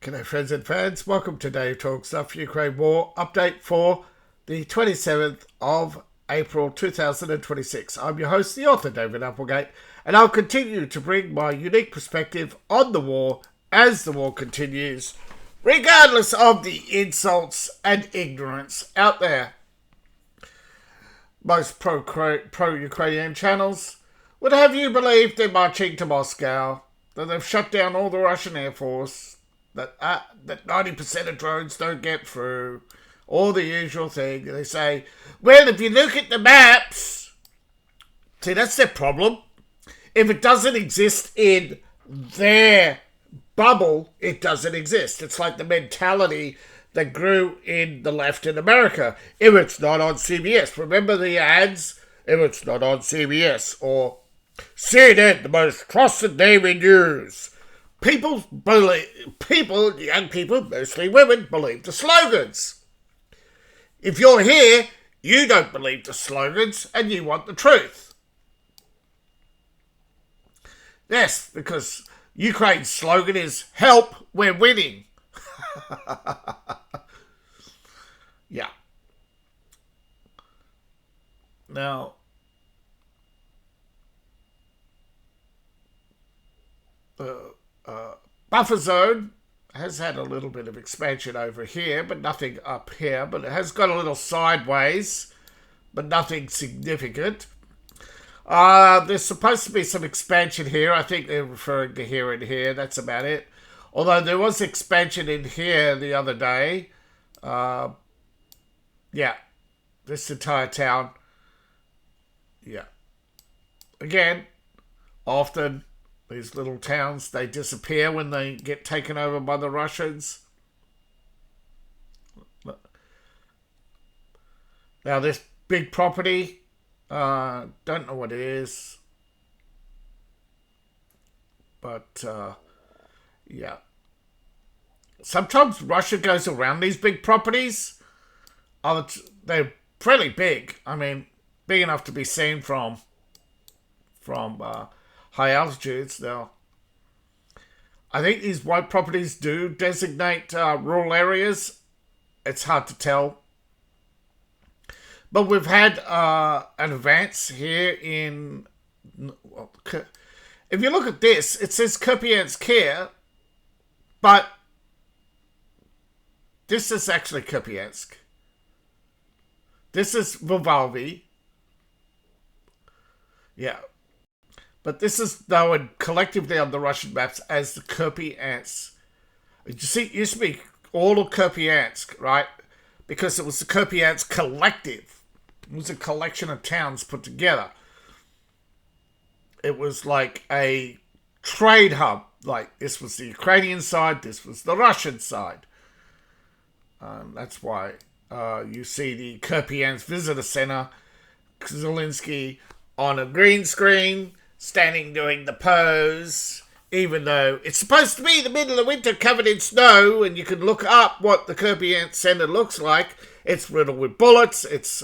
G'day friends and fans, welcome to Dave Talk Stuff Ukraine War update for the 27th of April 2026. I'm your host, the author David Applegate, and I'll continue to bring my unique perspective on the war as the war continues, regardless of the insults and ignorance out there. Most pro-Ukrainian channels would have you believe they're marching to Moscow, that they've shut down all the Russian Air Force, that 90% of drones don't get through, all the usual thing. They say, well, if you look at the maps, see, that's their problem. If it doesn't exist in their bubble, it doesn't exist. It's like the mentality that grew in the left in America. If it's not on CBS, remember the ads? If it's not on CBS, or CNN, the most trusted name in news. Young people, mostly women, believe the slogans. If you're here, you don't believe the slogans and you want the truth. Yes, because Ukraine's slogan is, help, we're winning. Yeah. Now, buffer zone has had a little bit of expansion over here, but nothing up here. But it has got a little sideways, but nothing significant. There's supposed to be some expansion here. I think they're referring to here and here. That's about it. Although there was expansion in here the other day. Yeah, this entire town. Yeah. Again, often these little towns, they disappear when they get taken over by the Russians. Now this big property, don't know what it is. But, yeah. Sometimes Russia goes around these big properties. They're pretty big. I mean, big enough to be seen from high altitudes. Now, I think these white properties do designate rural areas. It's hard to tell. But we've had an advance here in... Well, if you look at this, it says Kupiansk here, but this is actually Kupiansk. This is Vivaldi. Yeah. But this is known collectively on the Russian maps as the Kupiansk. You see, it used to be all of Kupiansk, right? Because it was the Kupiansk collective. It was a collection of towns put together. It was like a trade hub. Like, this was the Ukrainian side, this was the Russian side. That's why you see the Kupiansk Visitor Center, Zelensky on a green screen, standing doing the pose, even though it's supposed to be the middle of winter covered in snow, and you can look up what the Kupiansk Center looks like. It's riddled with bullets, its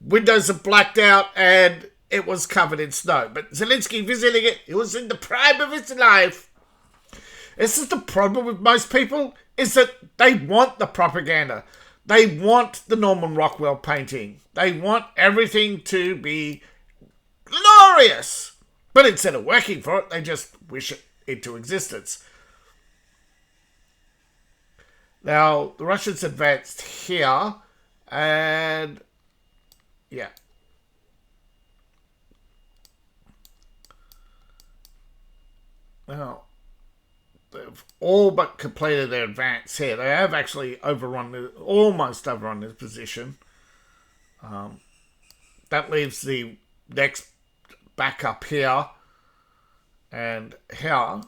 windows are blacked out, and it was covered in snow. But Zelensky visiting it, it was in the prime of his life. This is the problem with most people, is that they want the propaganda. They want the Norman Rockwell painting. They want everything to be glorious. But instead of working for it, they just wish it into existence. Now, the Russians advanced here, and yeah. Now, they've all but completed their advance here. They have actually almost overrun this position. That leaves the next back up here and here.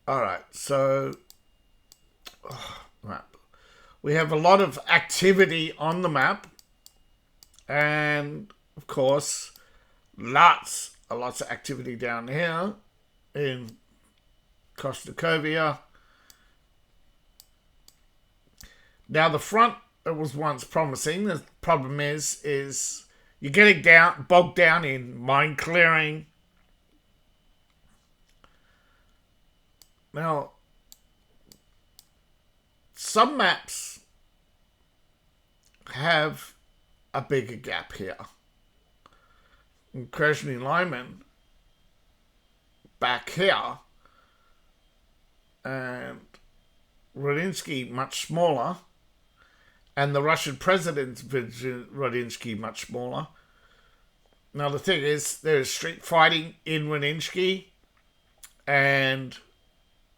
Alright, so map. We have a lot of activity on the map, and of course lots of activity down here in Kostakovia. Now the front, it was once promising. The problem is You're getting bogged down in mine clearing. Now, some maps have a bigger gap here. In Krasny Lyman, back here, and Rodinsky much smaller, and the Russian president's Rodinsky much smaller. Now the thing is, there is street fighting in Rodinsky, and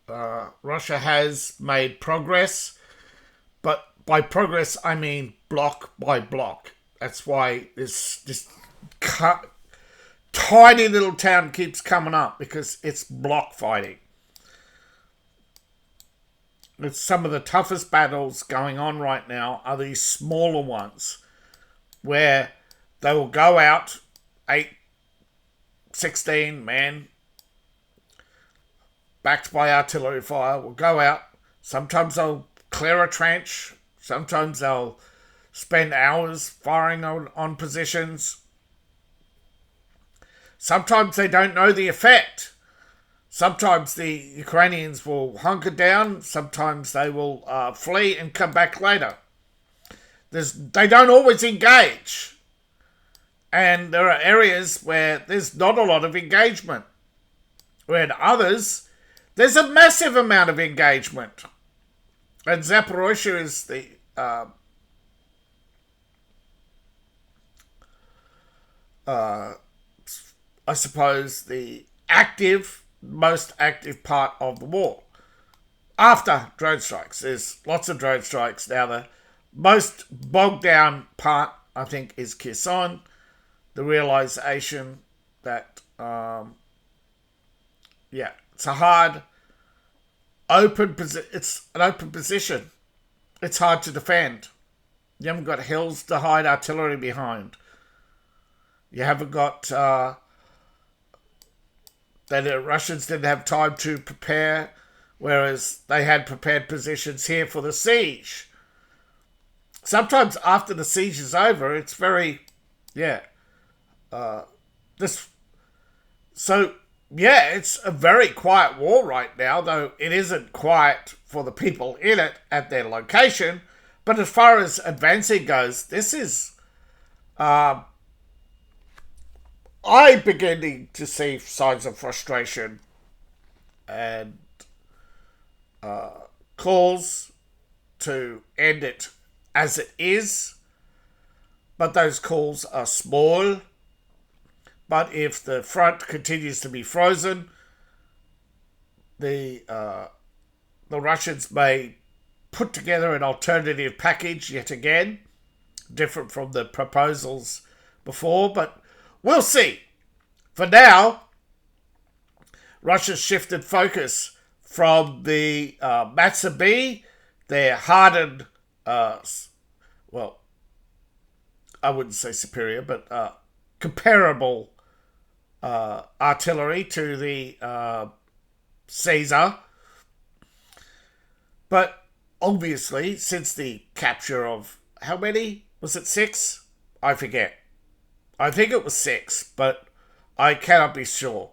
Russia has made progress, but by progress I mean block by block. That's why this tiny little town keeps coming up, because it's block fighting. It's some of the toughest battles going on right now are these smaller ones, where they will go out 8, 16 men, backed by artillery fire, will go out. Sometimes they'll clear a trench. Sometimes they'll spend hours firing on positions. Sometimes they don't know the effect. Sometimes the Ukrainians will hunker down. Sometimes they will flee and come back later. They don't always engage. And there are areas where there's not a lot of engagement. Where in others, there's a massive amount of engagement. And Zaporozhye is the I suppose the most active part of the war. After drone strikes, there's lots of drone strikes now. The most bogged down part, I think, is Kherson. The realization that it's a hard it's an open position. It's hard to defend. You haven't got hills to hide artillery behind. You haven't got the Russians didn't have time to prepare, whereas they had prepared positions here for the siege. Sometimes after the siege is over, it's very, it's a very quiet war right now, though it isn't quiet for the people in it at their location. But as far as advancing goes, this is, I'm beginning to see signs of frustration and calls to end it as it is. But those calls are small. But if the front continues to be frozen, the Russians may put together an alternative package yet again, different from the proposals before, but we'll see. For now, Russia's shifted focus from the Matsubi, their hardened, I wouldn't say superior, but comparable artillery to the Caesar. But obviously, since the capture of, how many? Was it 6? I forget. I think it was 6, but I cannot be sure.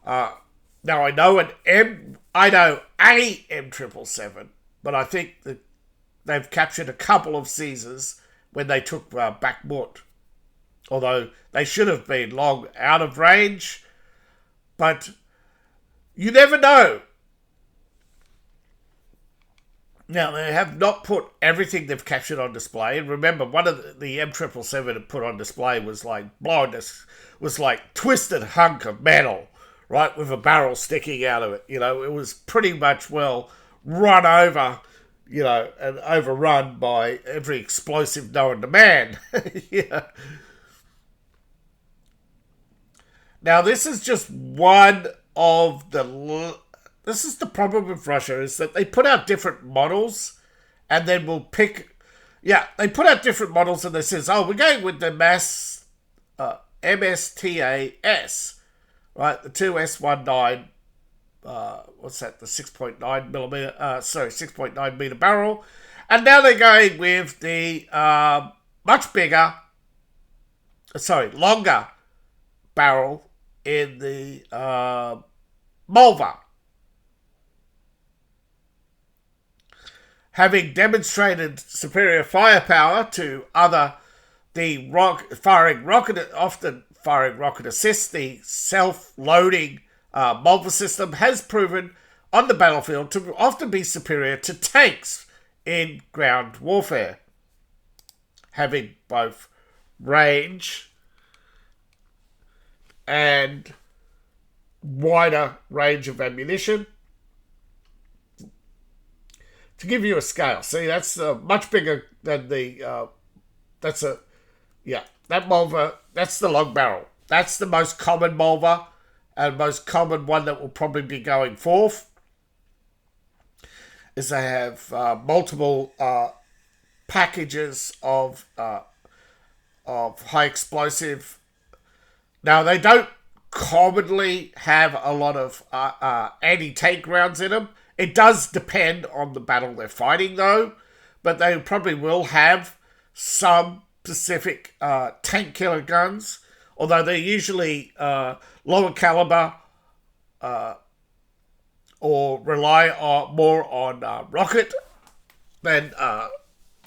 Now I know a M777, but I think that they've captured a couple of Caesars when they took Bakhmut. Although they should have been long out of range, but you never know. Now, they have not put everything they've captured on display. And remember, one of the M777 put on display was like twisted hunk of metal, right, with a barrel sticking out of it. You know, it was pretty much run over, and overrun by every explosive known to man. Yeah. Now, this is just one of this is the problem with Russia, is that they put out different models and then we'll pick... they put out different models and they says, we're going with the MSTAS, right? The 2S19, what's that? The 6.9 millimeter, 6.9 meter barrel. And now they're going with the much bigger longer barrel in the Mulva. Having demonstrated superior firepower to firing rocket assist, the self-loading Mulva system has proven on the battlefield to often be superior to tanks in ground warfare, having both range and wider range of ammunition. To give you a scale, see, that's much bigger than that Mulva, that's the long barrel. That's the most common Mulva and most common one that will probably be going forth. Is they have multiple packages of high explosive. Now, they don't commonly have a lot of anti-tank rounds in them. It does depend on the battle they're fighting, though, but they probably will have some specific tank killer guns, although they're usually lower caliber or rely more on rocket than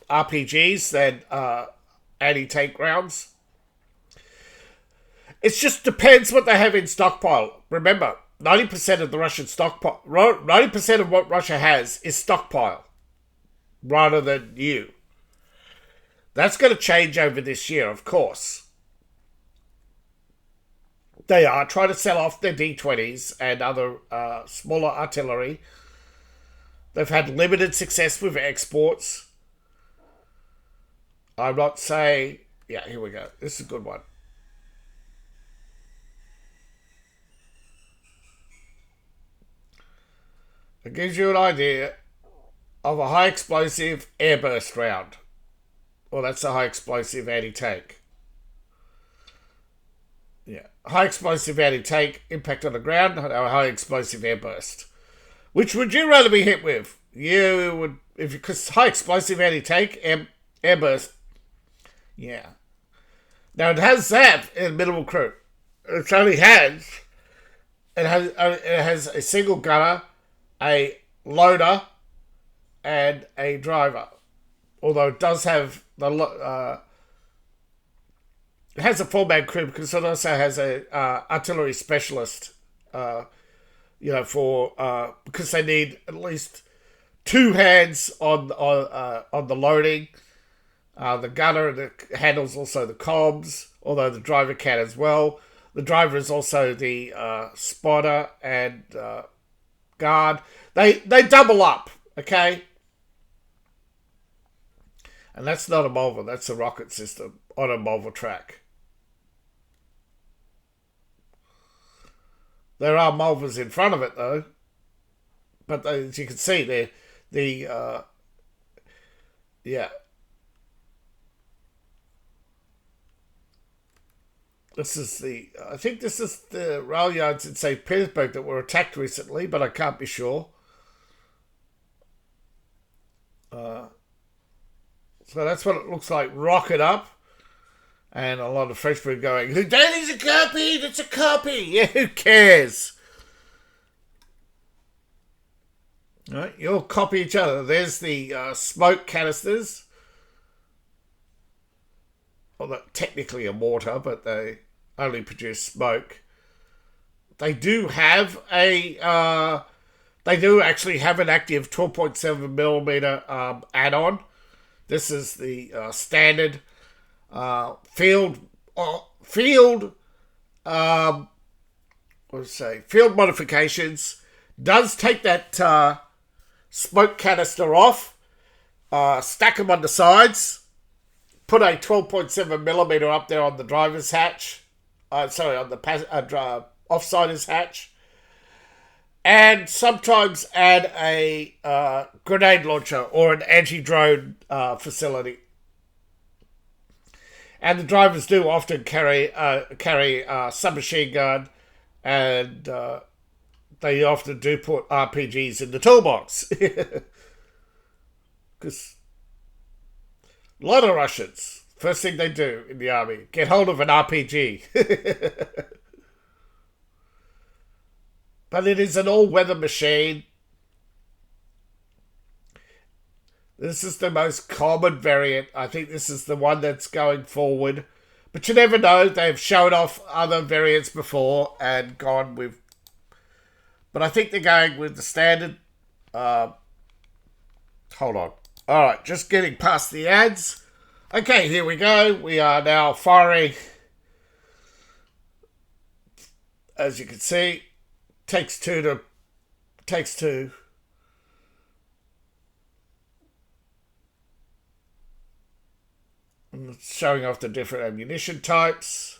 RPGs than anti-tank rounds. It just depends what they have in stockpile. Remember, 90% of the Russian stockpile, 90% of what Russia has is stockpile rather than new. That's going to change over this year, of course. They are trying to sell off their D-20s and other smaller artillery. They've had limited success with exports. I'm not saying... Yeah, here we go. This is a good one. It gives you an idea of a high explosive airburst round. Well, that's a high explosive anti-tank. Yeah. High explosive anti-tank, impact on the ground, or high explosive airburst. Which would you rather be hit with? You would, because high explosive anti-tank, airburst. Yeah. Now, it has that in minimal crew. It has a single gunner, a loader, and a driver. Although it does have it has a 4-man crew because it also has a artillery specialist. Because they need at least 2 hands on the loading. The gunner that handles also the comms, although the driver can as well. The driver is also the spotter and guard. They double up, okay? And that's not a Mulva, that's a rocket system on a Mulva track. There are Mulvas in front of it, though. But as you can see, yeah. I think this is the rail yards in St. Petersburg that were attacked recently, but I can't be sure. So that's what it looks like, rocket up. And a lot of Frenchmen going, that is a copy, that's a copy. Yeah, who cares? All right, you'll copy each other. There's the smoke canisters. Well, technically a mortar, but they only produce smoke. They do have they do actually have an active 12.7mm add-on. This is the standard field modifications. Does take that smoke canister off, stack them on the sides, put a 12.7mm up there on the driver's hatch, on the offsider's hatch, and sometimes add a grenade launcher or an anti-drone facility. And the drivers do often carry submachine gun, and they often do put RPGs in the toolbox. Because a lot of Russians First thing they do in the army, get hold of an RPG. But it is an all-weather machine. This is the most common variant. I think this is the one that's going forward. But you never know. They've shown off other variants before and gone with... But I think they're going with the standard... hold on. Alright, just getting past the ads. Okay, here we go. We are now firing. As you can see, takes two. And it's showing off the different ammunition types.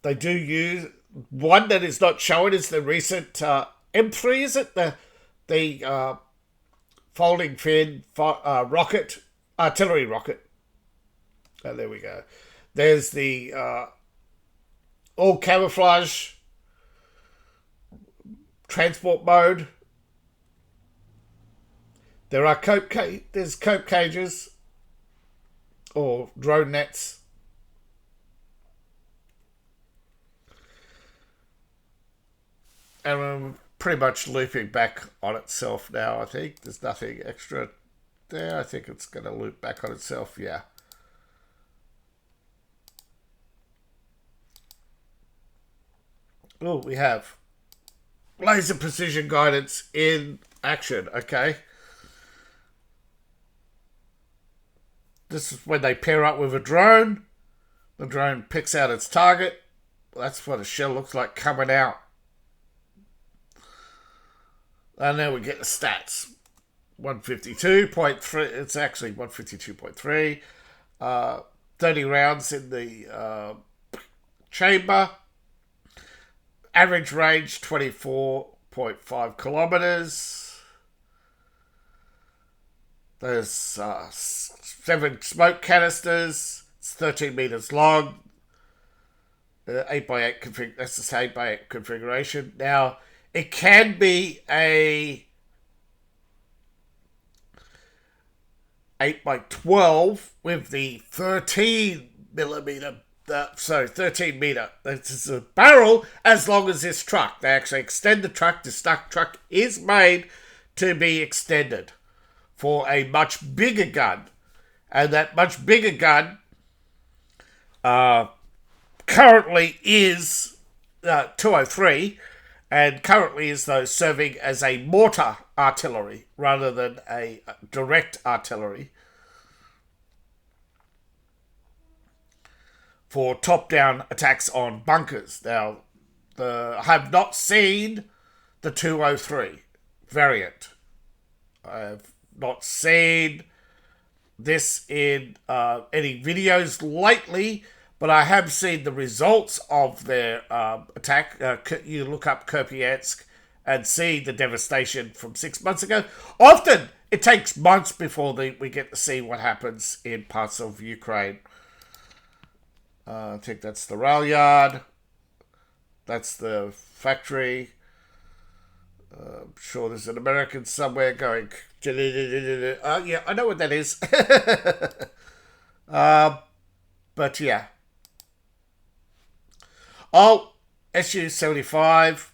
They do use one that is not shown is the recent M3. Is it the folding fin rocket, artillery rocket? Oh, there we go. There's the all camouflage transport mode. There are there's cope cages or drone nets. And we're pretty much looping back on itself now, I think. There's nothing extra there. I think it's going to loop back on itself, yeah. Oh, we have laser precision guidance in action, okay. This is when they pair up with a drone. The drone picks out its target. That's what a shell looks like coming out. And then we get the stats. 152.3. It's actually 152.3. 30 rounds in the chamber. Average range 24.5 kilometers. There's 7 smoke canisters. It's 13 meters long. 8x8 config. That's the same 8x8 configuration. Now it can be a 8x12 with the 13 millimeter. 13 meter. This is a barrel as long as this truck. They actually extend the truck. This truck is made to be extended for a much bigger gun. And that much bigger gun currently is 203 and currently is though serving as a mortar artillery rather than a direct artillery for top-down attacks on bunkers. Now, I have not seen the 203 variant. I have not seen this in any videos lately, but I have seen the results of their attack. You look up Kupiansk and see the devastation from 6 months ago. Often, it takes months before we get to see what happens in parts of Ukraine. I think that's the rail yard. That's the factory. I'm sure there's an American somewhere going... yeah, I know what that is. But yeah. Oh, SU-75.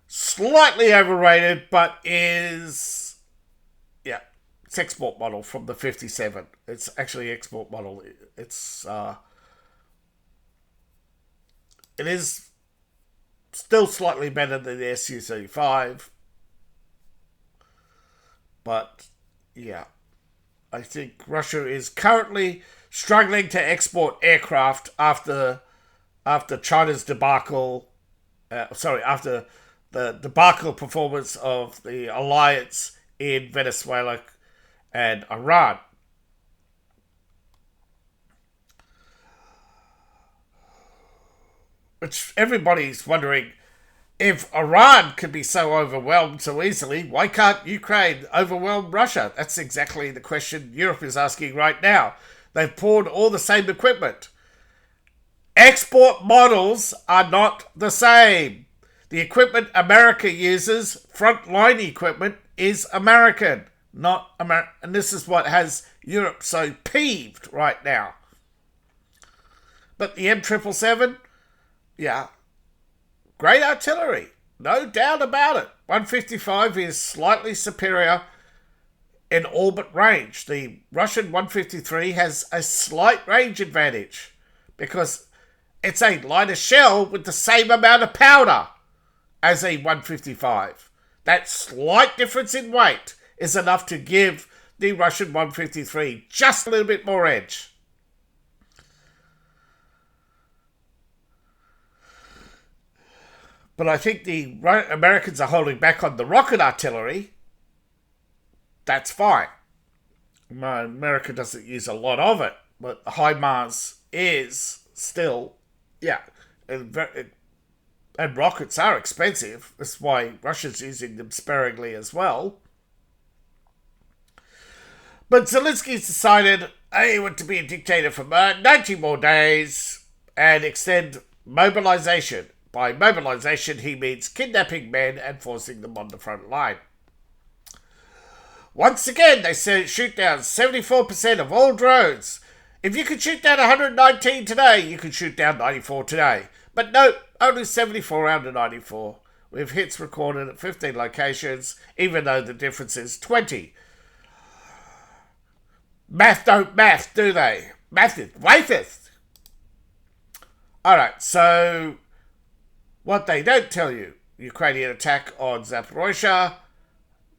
Slightly overrated, but is... Yeah, it's export model from the 57. It's actually export model. It's... It is still slightly better than the Su-35. But, yeah. I think Russia is currently struggling to export aircraft after China's debacle. After the debacle performance of the alliance in Venezuela and Iran. Which everybody's wondering, if Iran could be so overwhelmed so easily, why can't Ukraine overwhelm Russia? That's exactly the question Europe is asking right now. They've poured all the same equipment. Export models are not the same. The equipment America uses, frontline equipment, is American. not America. And this is what has Europe so peeved right now. But the M777, yeah, great artillery, no doubt about it. 155 is slightly superior in orbit range. The Russian 153 has a slight range advantage because it's a lighter shell with the same amount of powder as a 155. That slight difference in weight is enough to give the Russian 153 just a little bit more edge. But I think the Americans are holding back on the rocket artillery. That's fine. America doesn't use a lot of it, but HIMARS is still, yeah. And rockets are expensive. That's why Russia's using them sparingly as well. But Zelensky's decided he wants to be a dictator for 90 more days and extend mobilization. By mobilization, he means kidnapping men and forcing them on the front line. Once again, they shoot down 74% of all drones. If you could shoot down 119 today, you could shoot down 94 today. But no, only 74 out of 94. With hits recorded at 15 locations, even though the difference is 20. Math don't math, do they? Math is racist. Alright, so what they don't tell you, Ukrainian attack on Zaporozhye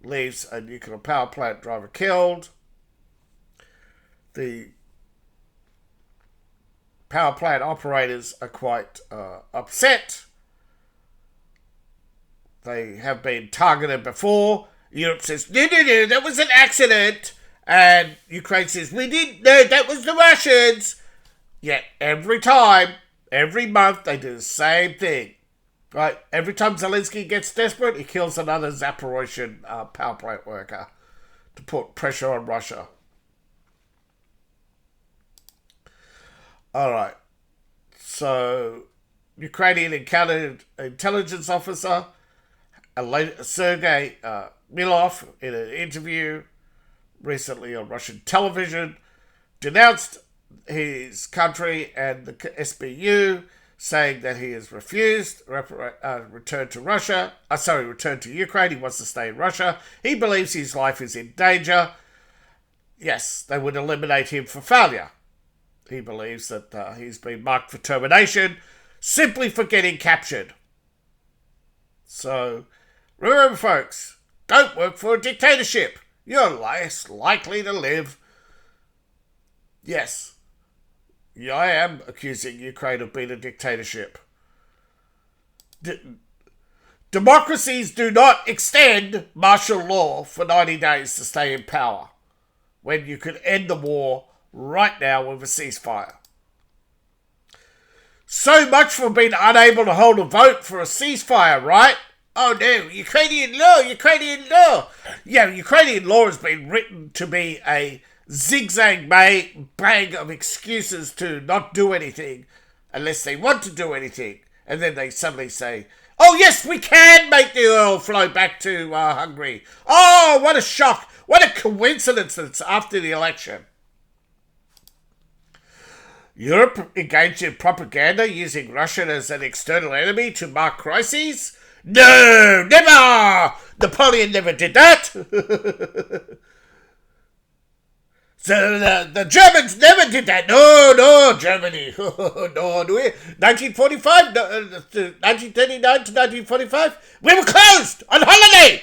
leaves a nuclear power plant driver killed. The power plant operators are quite upset. They have been targeted before. Europe says, no, that was an accident. And Ukraine says, we didn't know, that was the Russians. Yet every time, every month, they do the same thing. Right? Every time Zelensky gets desperate, he kills another Zaporozhye power plant worker to put pressure on Russia. Alright. So, Ukrainian intelligence officer, Sergei Milov, in an interview recently on Russian television, denounced his country and the SBU, saying that he has refused return to Ukraine. He wants to stay in Russia. He believes his life is in danger. Yes, they would eliminate him for failure. He believes that he's been marked for termination simply for getting captured. So, remember folks, don't work for a dictatorship. You're less likely to live. Yes, I am accusing Ukraine of being a dictatorship. Democracies do not extend martial law for 90 days to stay in power, when you could end the war right now with a ceasefire. So much for being unable to hold a vote for a ceasefire, right? Oh no, Ukrainian law. Yeah, Ukrainian law has been written to be a zigzag bag of excuses to not do anything unless they want to do anything. And then they suddenly say, oh yes, we can make the oil flow back to Hungary. Oh, what a shock. What a coincidence that it's after the election. Europe engaged in propaganda using Russia as an external enemy to mark crises? No, never! Napoleon never did that. So the Germans never did that. No, Germany. No. 1945, 1939 to 1945, we were closed on holiday.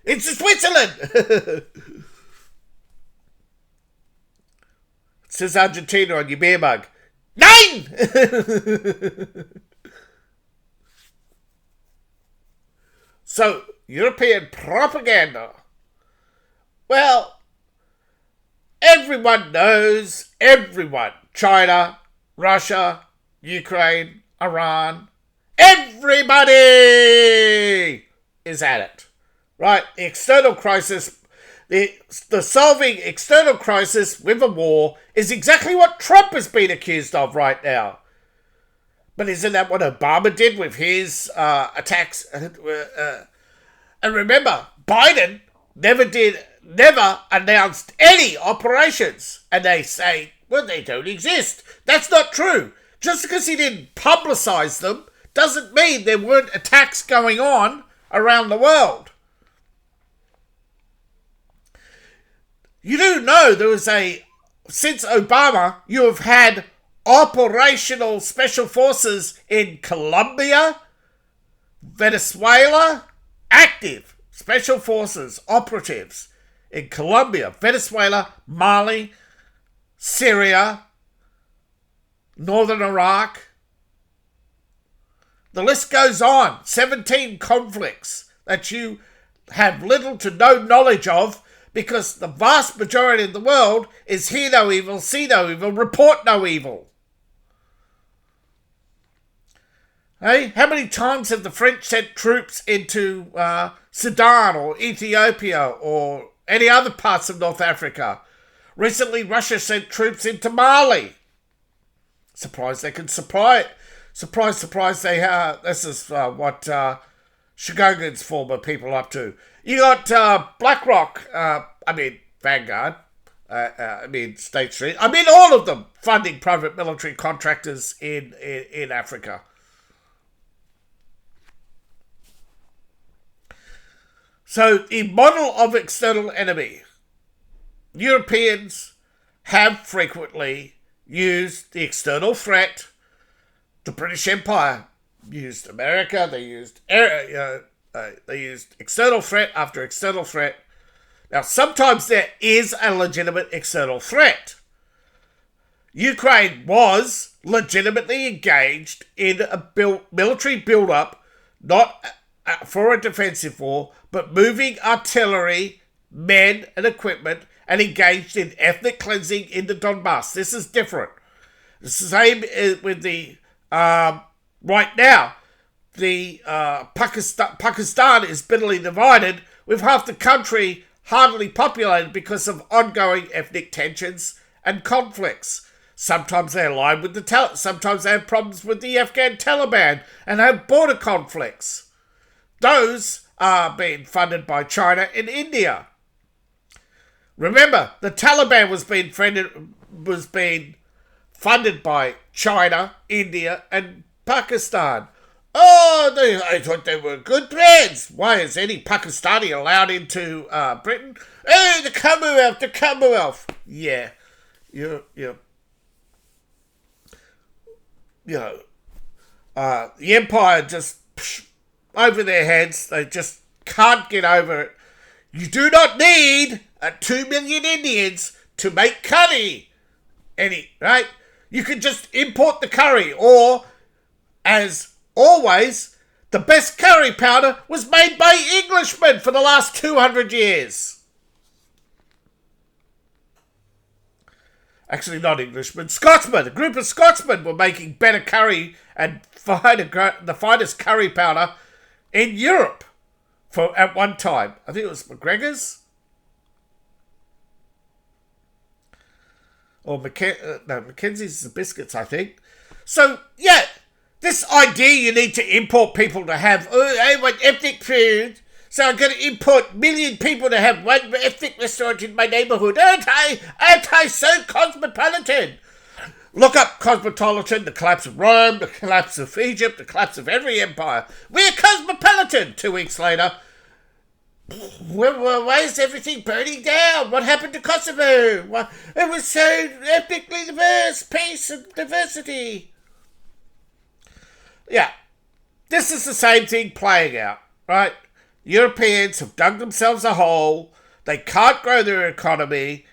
It's Switzerland. It says Argentina on your beer mug. 9! So, European propaganda. Well, everyone knows, China, Russia, Ukraine, Iran, everybody is at it. Right? The external crisis, the solving external crisis with a war is exactly what Trump has been accused of right now. But isn't that what Obama did with his attacks? And remember, Biden never announced any operations. And they say, well, they don't exist. That's not true. Just because he didn't publicize them doesn't mean there weren't attacks going on around the world. You do know since Obama, you have had operational special forces in Colombia, Venezuela, active special forces operatives in Colombia, Venezuela, Mali, Syria, northern Iraq. The list goes on. 17 conflicts that you have little to no knowledge of, because the vast majority of the world is hear no evil, see no evil, report no evil. Hey, how many times have the French sent troops into Sudan or Ethiopia or any other parts of North Africa? Recently, Russia sent troops into Mali. Surprised they can supply it. Surprise, they this is what Shogun's former people are up to. You got BlackRock, Vanguard, State Street. All of them funding private military contractors in Africa. So the model of external enemy. Europeans have frequently used the external threat. The British Empire used America. They used external threat after external threat. Now, sometimes there is a legitimate external threat. Ukraine was legitimately engaged in a military build-up, not for a defensive war, but moving artillery, men and equipment, and engaged in ethnic cleansing in the Donbass. This is different. It's the same with the right now. The Pakistan is bitterly divided, with half the country hardly populated because of ongoing ethnic tensions and conflicts. Sometimes they align with sometimes they have problems with the Afghan Taliban and have border conflicts. Those are being funded by China and India. Remember, the Taliban was being funded by China, India, and Pakistan. Oh, I thought they were good plans. Why is any Pakistani allowed into Britain? Oh, the Commonwealth. Yeah, the empire just over their heads. They just can't get over it. You do not need 2 million Indians to make curry. Right? You can just import the curry, or, as always, the best curry powder was made by Englishmen for the last 200 years. Actually, not Englishmen, Scotsmen. A group of Scotsmen were making better curry and the finest curry powder in Europe at one time. I think it was McGregor's. Or Mackenzie's the biscuits, I think. So, yeah, this idea you need to import people to have, I want ethnic food, so I'm going to import a million people to have one ethnic restaurant in my neighbourhood. Aren't I so cosmopolitan? Look up cosmopolitan, the collapse of Rome, the collapse of Egypt, the collapse of every empire. We're cosmopolitan. 2 weeks later, why is everything burning down? What happened to Kosovo? It was so ethnically diverse, peace and diversity. Yeah, this is the same thing playing out, right? Europeans have dug themselves a hole. They can't grow their economy,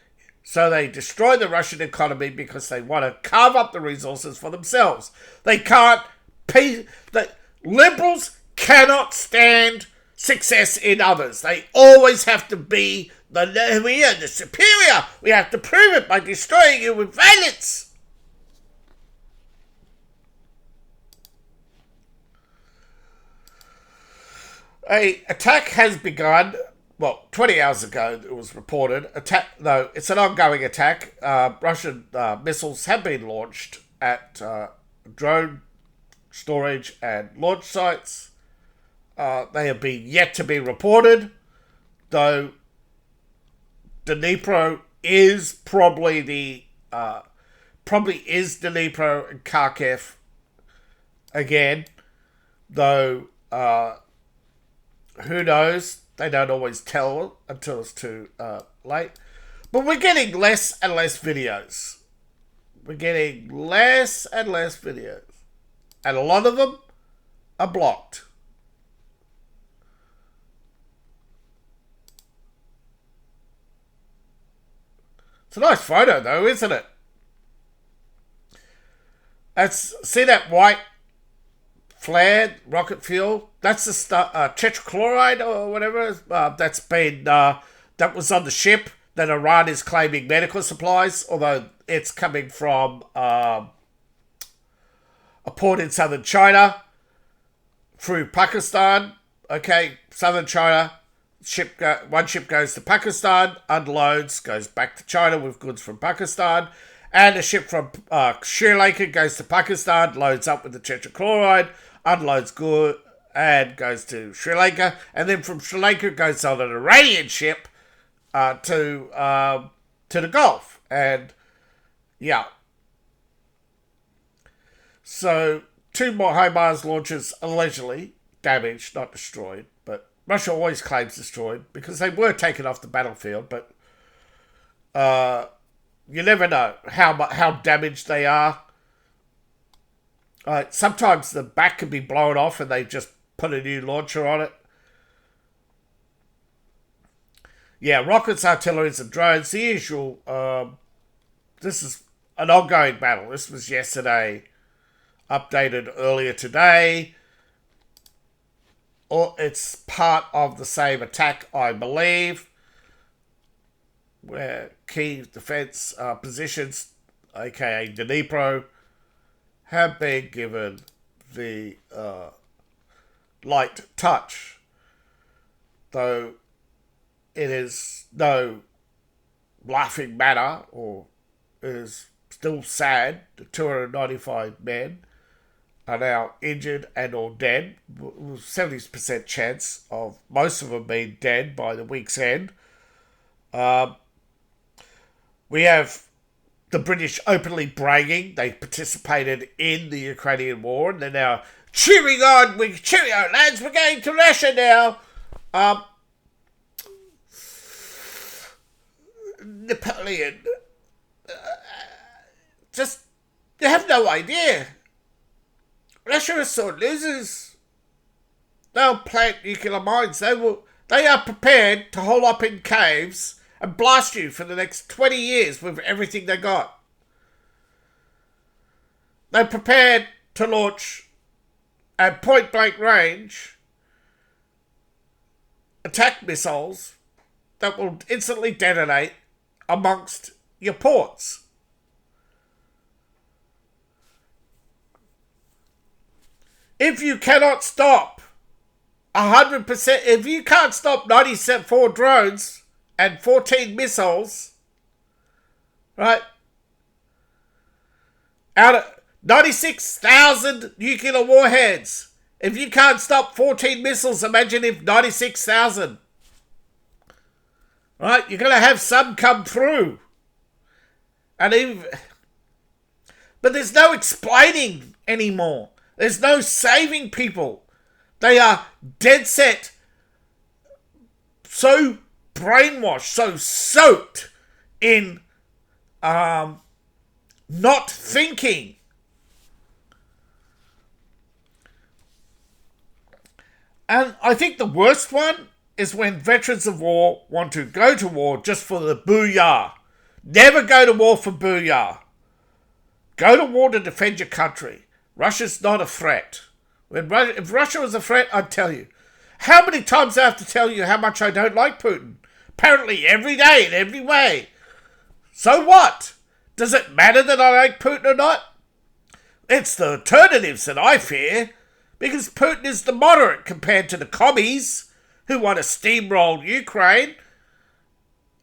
so they destroy the Russian economy because they want to carve up the resources for themselves. They can't pay. The liberals cannot stand success in others. They always have to be the superior. We have to prove it by destroying you with violence. An attack has begun. Well, 20 hours ago it was reported. It's an ongoing attack. Russian missiles have been launched at drone storage and launch sites. They have been yet to be reported, though Dnipro is probably Dnipro and Kharkiv again, though who knows? They don't always tell until it's too late. But we're getting less and less videos. We're getting less and less videos. And a lot of them are blocked. It's a nice photo though, isn't it? See that white flared rocket fuel? That's the tetrachloride or whatever. That was on the ship that Iran is claiming medical supplies, although it's coming from a port in southern China through Pakistan. Okay, southern China. One ship goes to Pakistan, unloads, goes back to China with goods from Pakistan, and a ship from Sri Lanka goes to Pakistan, loads up with the tetrachloride, unloads good, and goes to Sri Lanka, and then from Sri Lanka goes on an Iranian ship to the Gulf, and yeah. So 2 more HIMARS launches allegedly damaged, not destroyed, but Russia always claims destroyed because they were taken off the battlefield, but you never know how damaged they are. Sometimes the back can be blown off and they just put a new launcher on it. Yeah, rockets, artilleries and drones, the usual. This is an ongoing battle. This was yesterday, updated earlier today. It's part of the same attack, I believe, where key defense positions, aka Dnipro, have been given the light touch, though it is no laughing matter, or it is still sad. The 295 men are now injured and or dead, with 70% chance of most of them being dead by the week's end. We have the British openly bragging they participated in the Ukrainian war, and they're now cheering on. Cheerio, lads, we're going to Russia now. Napoleon, they have no idea. Russia are sore losers. They'll plant nuclear mines. They are prepared to hole up in caves and blast you for the next 20 years with everything they got. They're prepared to launch at point blank range attack missiles that will instantly detonate amongst your ports. If you cannot stop 100%, if you can't stop 94 drones and 14 missiles, right, out of 96,000 nuclear warheads, if you can't stop 14 missiles, imagine if 96,000. Right, you're going to have some come through. But there's no explaining anymore. There's no saving people. They are dead set, so brainwashed, so soaked in not thinking. And I think the worst one is when veterans of war want to go to war just for the booyah. Never go to war for booyah. Go to war to defend your country. Russia's not a threat. If Russia was a threat, I'd tell you. How many times do I have to tell you how much I don't like Putin? Apparently every day in every way. So what? Does it matter that I like Putin or not? It's the alternatives that I fear, because Putin is the moderate compared to the commies who want to steamroll Ukraine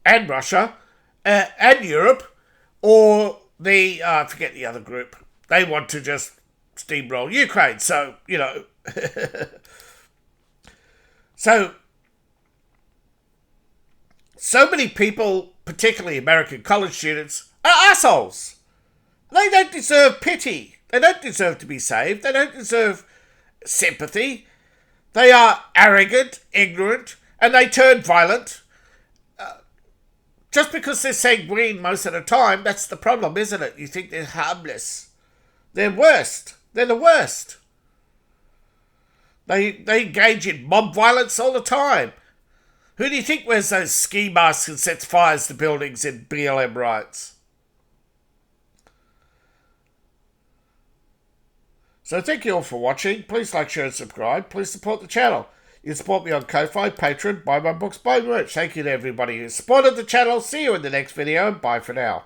and Russia and Europe, or the, forget the other group. They want to just steamroll Ukraine. So, So many people, particularly American college students, are assholes. They don't deserve pity. They don't deserve to be saved. They don't deserve sympathy. They are arrogant, ignorant, and they turn violent. Just because they're sanguine most of the time, that's the problem, isn't it? You think they're harmless. They're worst. They're the worst. They engage in mob violence all the time. Who do you think wears those ski masks and sets fires to buildings in BLM riots? So thank you all for watching. Please like, share and subscribe. Please support the channel. You can support me on Ko-Fi, Patreon, buy my books, buy merch. Thank you to everybody who supported the channel. See you in the next video and bye for now.